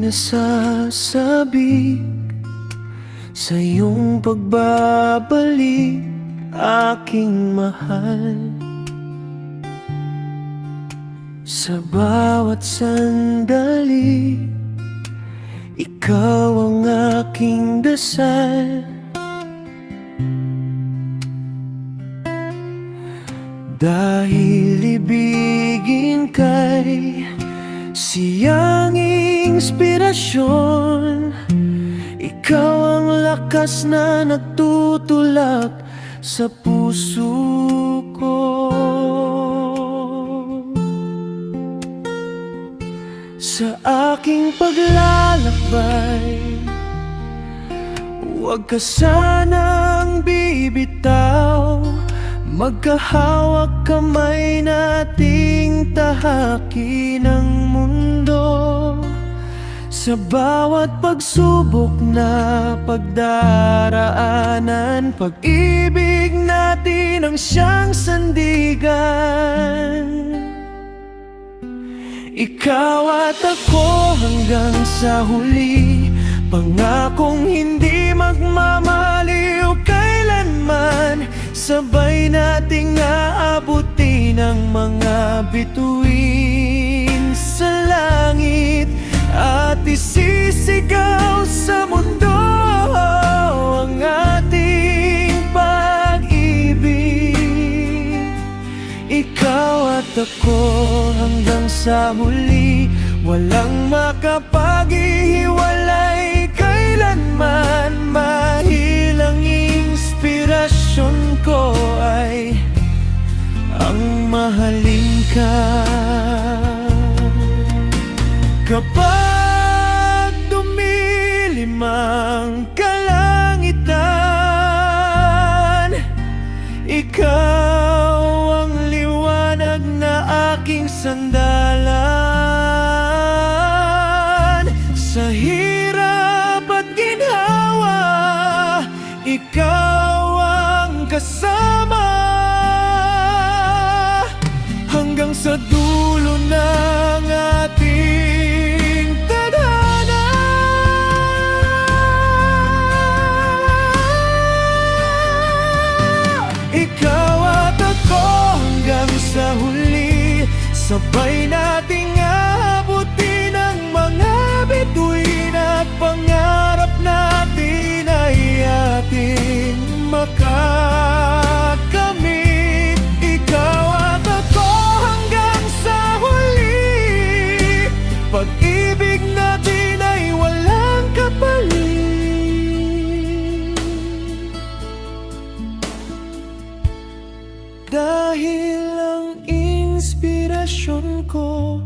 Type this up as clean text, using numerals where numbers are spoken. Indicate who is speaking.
Speaker 1: nasasabi sa iyong pagbabalik, aking mahal. Sa bawat sandali, ikaw ang aking dasal. Dahil ibigin kay siyang inspirasyon, ikaw ang lakas na nagtutulak sa puso ko. Sa aking paglalakbay, huwag ka sanang bibitaw. Magkahawak kamay nating tahakin ang mundo. Sa bawat pagsubok na pagdaraanan, pag-ibig natin ang siyang sandigan. Ikaw at ako hanggang sa huli, pangakong hindi magmamaliw kailanman. Sabay nating aabutin ang mga bituin sa langit at isisigaw sa mundo ang ating pag-ibig. Ikaw at ako hanggang sa huli, walang makapaghihiwalay kailanman. Mahilang inspirasyon ko ay ang mahalin ka. Kapag dumilim ang kalangitan, ikaw ang liwanag na aking sandalan. Sa hirap at ginhawa, ikaw ang kasama. Hanggang sa dulo ng ating tadhana. Ikaw at ako hanggang sa huli, sabay nating aabutin ang mga bituin at pangarap natin ay ating makakamit. Ikaw at ako hanggang sa huli, pag-ibig natin ay walang kapalit. Dahil ang inspirasyon ko